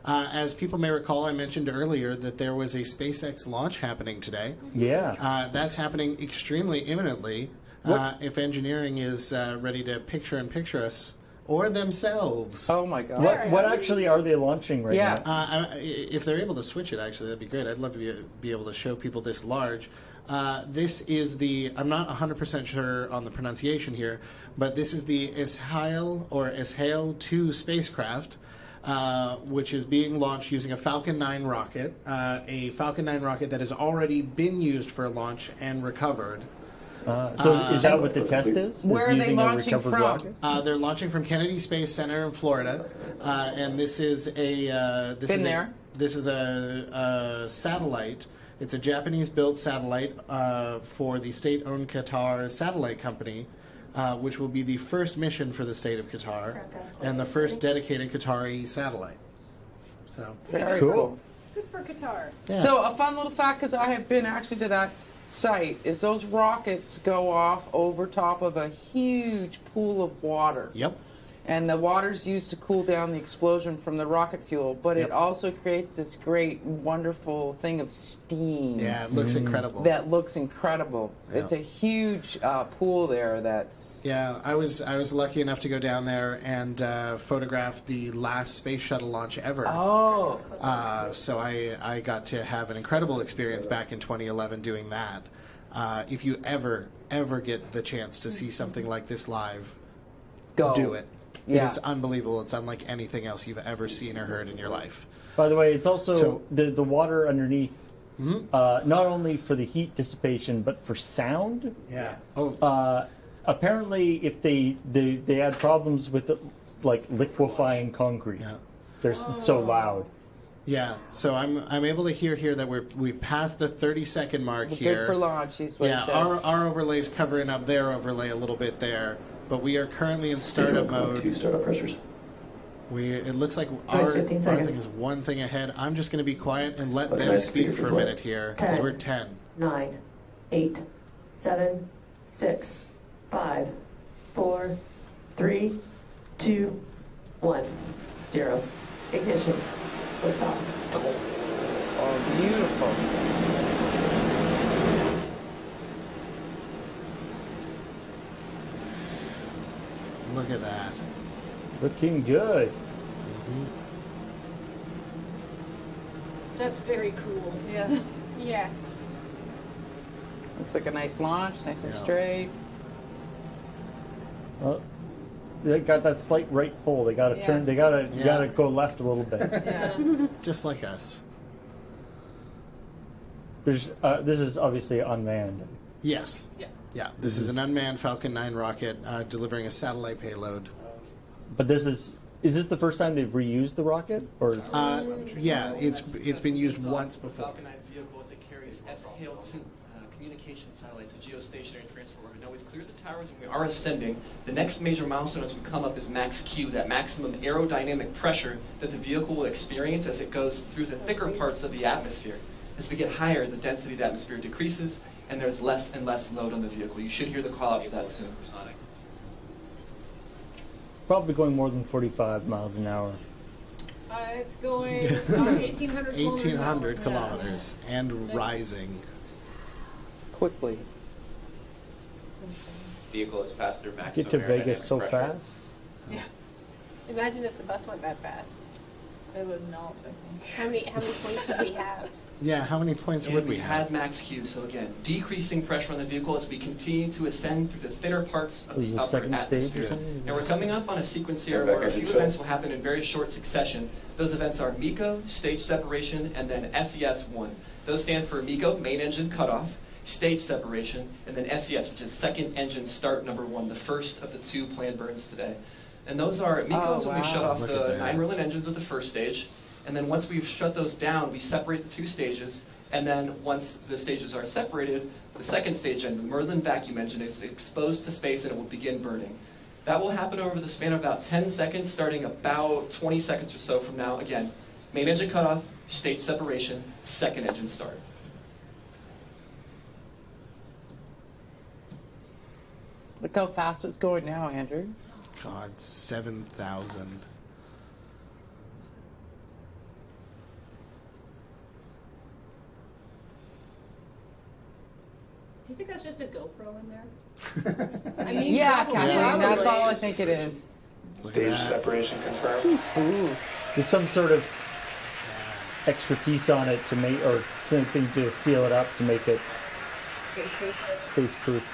As people may recall, I mentioned earlier that there was a SpaceX launch happening today. Yeah. That's happening extremely imminently. If engineering is ready to picture us or themselves. Oh my God! What actually are they launching right now? If they're able to switch it, actually, that'd be great. I'd love to be able to show people this large. This is the, I'm not 100% sure on the pronunciation here, but this is the Eshail 2 spacecraft, which is being launched using a Falcon 9 rocket, a Falcon 9 rocket that has already been used for launch and recovered. So is that what the test is? Where are they launching from? Rocket? They're launching from Kennedy Space Center in Florida, and this is a this is a satellite. It's a Japanese-built satellite for the state-owned Qatar satellite company, which will be the first mission for the state of Qatar and the first dedicated Qatari satellite. So very cool. Good for Qatar. Yeah. So a fun little fact, because I have been actually to that site, is those rockets go off over top of a huge pool of water. Yep. And the water's used to cool down the explosion from the rocket fuel, but it also creates this great, wonderful thing of steam. Yeah, it looks incredible. That looks incredible. Yeah. It's a huge pool there. That's I was lucky enough to go down there and photograph the last space shuttle launch ever. Oh. So I got to have an incredible experience back in 2011 doing that. If you ever get the chance to see something like this live, do it. Yeah. It's unbelievable. It's unlike anything else you've ever seen or heard in your life. By the way, it's also the water underneath, not only for the heat dissipation, but for sound. Yeah. Apparently, if they had problems with it, like liquefying concrete. Yeah. They're so loud. Yeah, so I'm able to hear here that we've passed the 30-second mark here. Good for launch, is what it says. Our overlay's covering up their overlay a little bit there, but we are currently in startup mode. 2 startup pressures. It looks like our thing is one thing ahead. I'm just going to be quiet and let them speak for a minute here, because we're 10. 9, 8, 7, 6, 5, 4, 3, 2, 1, 0. Ignition. Liftoff. Oh, beautiful. Look at that. Looking good. That's very cool. Yes. Yeah. Looks like a nice launch, nice and straight. Well, they got that slight right pull. They got to turn. They got to go left a little bit. Just like us. This is obviously unmanned. Yes. Yeah. This is an unmanned Falcon 9 rocket delivering a satellite payload. But is this the first time they've reused the rocket, or? It's been used once before. Falcon 9 vehicle as it carries Eshail 2 communication satellites, a geostationary transfer orbit. Now we've cleared the towers and we are ascending. The next major milestone as we come up is max Q, that maximum aerodynamic pressure that the vehicle will experience as it goes through the thicker parts of the atmosphere. As we get higher, the density of the atmosphere decreases and there's less and less load on the vehicle. You should hear the call out for that soon. Probably going more than 45 miles an hour. It's going 1,800 kilometers. 1,800 kilometers and rising. Quickly. It's insane. Vehicle is passenger maximum. Get to Vegas so fast. Yeah. Imagine if the bus went that fast. It would melt, I think. How many points would we have? Yeah, how many points would we We've have? had max Q, so again, decreasing pressure on the vehicle as we continue to ascend through the thinner parts of the upper second stage or atmosphere. something? And we're coming up on a sequence here where a few events will happen in very short succession. Those events are MECO, stage separation, and then SES-1. Those stand for MECO, main engine cutoff, stage separation, and then SES, which is second engine start number 1, the first of the 2 planned burns today. And those are MECOs when we shut off the 9 Merlin engines of the first stage. And then once we've shut those down, we separate the 2 stages. And then once the stages are separated, the second stage engine, the Merlin vacuum engine, is exposed to space and it will begin burning. That will happen over the span of about 10 seconds, starting about 20 seconds or so from now. Again, main engine cutoff, stage separation, second engine start. Look how fast it's going now, Andrew. God, 7,000. you think that's just a GoPro in there? I mean, Yeah, probably. Kathleen, that's all I think it is. Look at that. Separation confirmed. Ooh. There's some sort of extra piece on it to make, or something to seal it up to make it space-proof,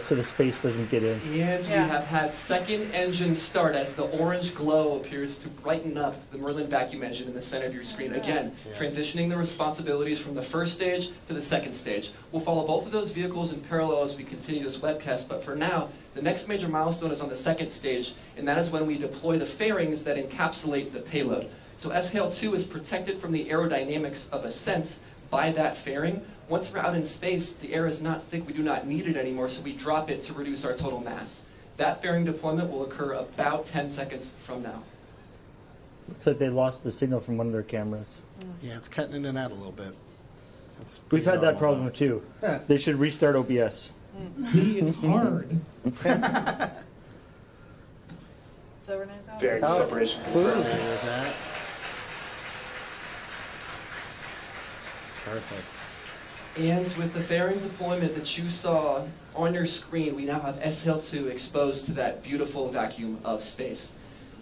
so the space doesn't get in. And we have had second engine start as the orange glow appears to brighten up the Merlin vacuum engine in the center of your screen. Again, transitioning the responsibilities from the first stage to the second stage. We'll follow both of those vehicles in parallel as we continue this webcast, but for now, the next major milestone is on the second stage, and that is when we deploy the fairings that encapsulate the payload. So SHALE-2 is protected from the aerodynamics of ascent by that fairing. Once we're out in space, the air is not thick, we do not need it anymore, so we drop it to reduce our total mass. That fairing deployment will occur about 10 seconds from now. Looks like they lost the signal from one of their cameras. Yeah, it's cutting in and out a little bit. That's We've had that normal, problem too. They should restart OBS. See, it's hard. It's over 9,000. Bearing Oh. separation though. confirmed. There's that. Perfect. And with the fairings deployment that you saw on your screen, we now have SHALE-2 exposed to that beautiful vacuum of space.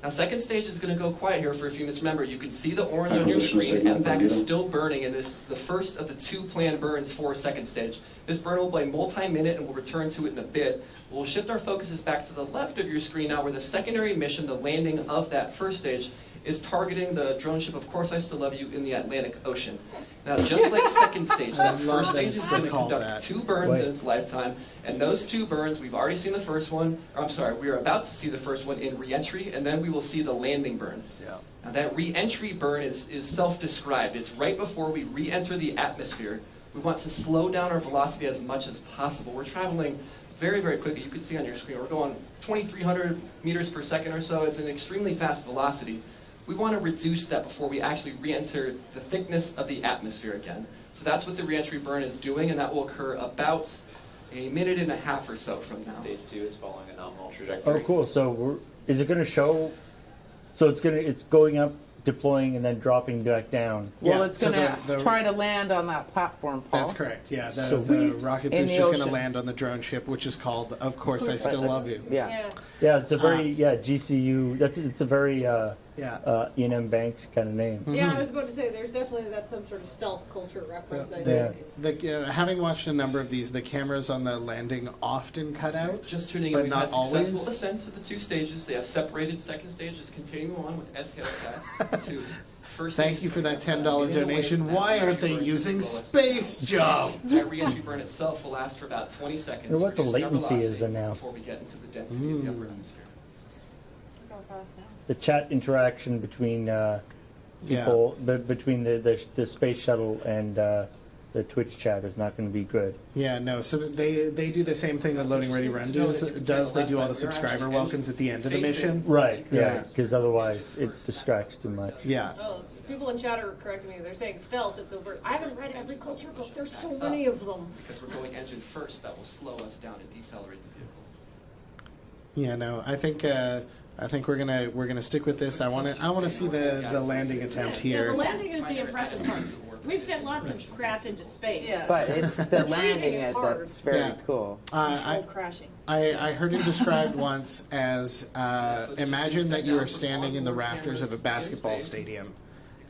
Now, second stage is going to go quiet here for a few minutes. Remember, you can see the orange on your screen. MVAC is still burning, and this is the first of the 2 planned burns for second stage. This burn will be multi-minute, and we'll return to it in a bit. We'll shift our focuses back to the left of your screen now, where the secondary mission, the landing of that first stage, is targeting the drone ship, Of Course I Still Love You, in the Atlantic Ocean. Now, just like second stage, I that love first that stage it's is still going to called conduct that. 2 burns Wait. in its lifetime, and those 2 burns, we've already seen the first one, or I'm sorry, we are about to see the first one in re-entry, and then we will see the landing burn. Yeah. Now, that re-entry burn is self-described. It's right before we re-enter the atmosphere. We want to slow down our velocity as much as possible. We're traveling very, very quickly. You can see on your screen, we're going 2,300 meters per second or so. It's an extremely fast velocity. We want to reduce that before we actually re-enter the thickness of the atmosphere again. So that's what the re-entry burn is doing, and that will occur about a minute and a half or so from now. Stage 2 is following a nominal trajectory. Oh, cool. So is it going to show? So it's going up, deploying, and then dropping back down. Well, Yeah, it's so going the- to try to land on that platform, Paul. That's correct. Yeah, the Sweet. rocket In booster the is going to ocean. land on the drone ship, which is called "Of Course I Still Love You." Yeah. Yeah, it's a very GCU. It's a very Yeah. Ian Banks kind of name. Yeah, I was about to say, there's definitely that's some sort of stealth culture reference, I The, think. having watched a number of these, the cameras on the landing often cut out. Just tuning But in, we've not had successful always. ascents of the 2 stages. They have separated. Second stage is continuing on with SHALE-2. First Thank stage you is for that getting $10 away donation. from that Why aren't re-entry they burn to using the slowest. Space Jump? That re-entry burn itself will last for about 20 seconds. Wonder what the reduce our latency is velocity in now. before we get into the density of the upper atmosphere. Look how fast now. The chat interaction between people, between the space shuttle and the Twitch chat is not going to be good. Yeah, no. So they do the same thing that Loading Ready Run does. They do all the subscriber welcomes at the end of the mission. Right. Yeah. Yeah. Because otherwise it distracts too much. Yeah. Oh, people in chat are correcting me. They're saying stealth, it's overt. I haven't read every culture book. There's so many of them. Because we're going engine first, that will slow us down and decelerate the vehicle. Yeah, no. I think we're gonna stick with this. I want to see the landing attempt Yeah, here. the landing is the impressive part. We've sent lots of crap into space. Yeah. But it's the landing is it hard. that's very Yeah. cool. Controlled crashing. I heard it described once as imagine that you are standing in the rafters of a basketball stadium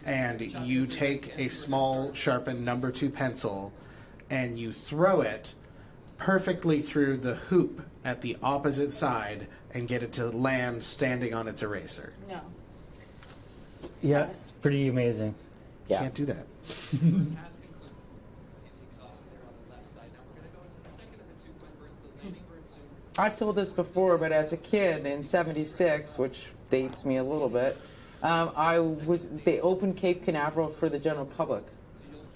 and you take a small sharpened number 2 pencil and you throw it perfectly through the hoop at the opposite side and get it to land standing on its eraser. No. Yeah, it's pretty amazing. You Yeah. can't do that. Has concluded. See the exhaust there on the left side. Now we're going to go into the second of the 2 planned burns, the landing burn soon. I've told this before, but as a kid in '76, which dates me a little bit, they opened Cape Canaveral for the general public.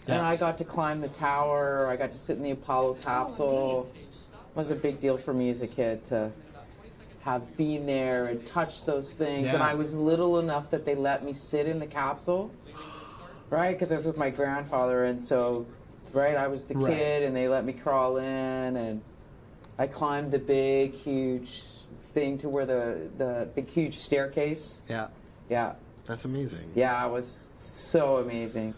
And I got to climb the tower, I got to sit in the Apollo capsule. It was a big deal for me as a kid to have been there and touched those things. And Yeah. I was little enough that they let me sit in the capsule, right? Because I was with my grandfather, and so, right, I was the Right. kid, and they let me crawl in, and I climbed the big, huge thing to where the big, huge staircase. Yeah, Yeah, that's amazing. yeah, it was so amazing.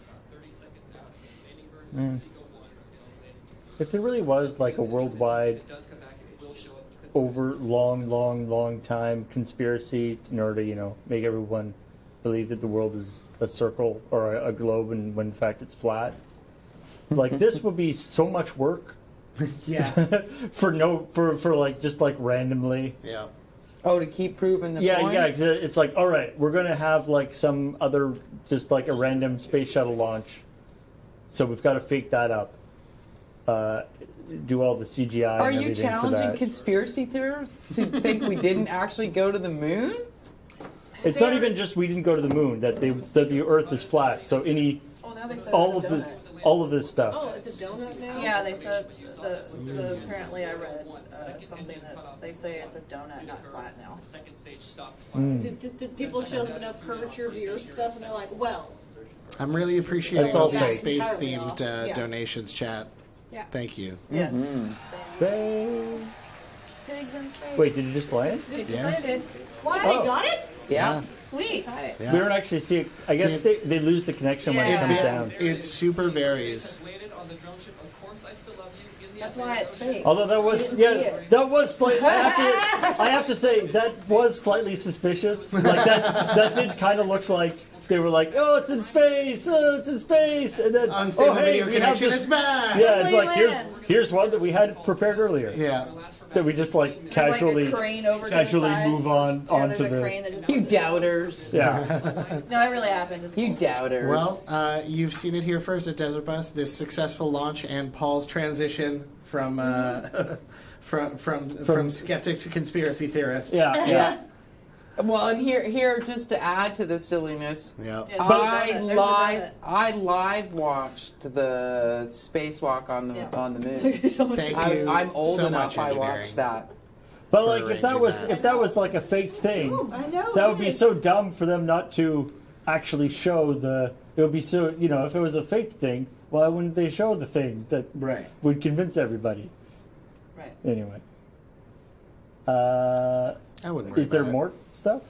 If there really was like a worldwide, over long time conspiracy in order to make everyone believe that the world is a circle or a globe, and when in fact it's flat, like this would be so much work. Yeah. for like just like randomly. Yeah. Oh, to keep proving the point? Yeah, 'cause it's like, all right, we're going to have like some other, just like a random space shuttle launch. So we've got to fake that up. Do all the CGI Are and you everything for challenging that. conspiracy theorists who think we didn't actually go to the moon? It's not even just we didn't go to the moon, that the Earth is flat. So Oh, now they said all it's of a the donut. all of this stuff. Oh, it's a donut now? Yeah, they said apparently I read something that they say it's a donut, not flat now. Did people show them enough curvature of the Earth stuff and they're like, well, I'm really appreciating That's all all these fake. space-themed Yeah. donations, chat. Yeah. Thank you. Yes. Space. Pigs in space. Wait, did it just land? it Yeah. decided. What? They got it? Yeah. Sweet. Yeah. We don't actually see it. I guess they lose the connection when it Yeah. comes down. It super varies. That's why it's fake. Although that was You didn't see it. that was slightly. I have to say that was slightly suspicious. Like that did kind of look like they were like, oh, it's in space, and then Unstable oh hey, video we have connection, this. it's back! Yeah, it's like Land. here's one that we had prepared earlier. Yeah. That we just like casually There's like a crane over to the casually side. move on Yeah, onto there's a the. crane that just You puts it down. doubters. Yeah. No, it really happened. It's You cool. doubters. Well, you've seen it here first at Desert Bus. This successful launch and Paul's transition from from skeptic to conspiracy theorist. Yeah. yeah. Well, and here, just to add to the silliness, Yeah. Yeah, there's a donut. I live watched the spacewalk on the Yeah. on the moon. Thank you. I'm old so enough. much, I engineering. watched that. But For like arranging if that was like a fake thing, I know. that it would be is. so dumb for them not to actually show the. It would be so if it was a fake thing, why wouldn't they show the thing that Right. would convince everybody? Right. Anyway, I wouldn't worry is there about it. more stuff?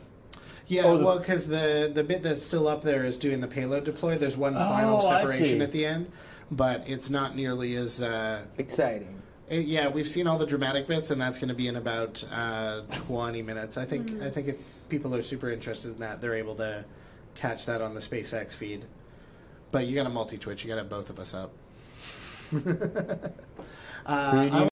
Yeah, Oh, well, because the bit that's still up there is doing the payload deploy. There's one final Oh, I separation see. at the end, but it's not nearly as. Exciting. Yeah, we've seen all the dramatic bits, and that's going to be in about 20 minutes. I think. I think if people are super interested in that, they're able to catch that on the SpaceX feed. But you got to multi-twitch. You got to have both of us up.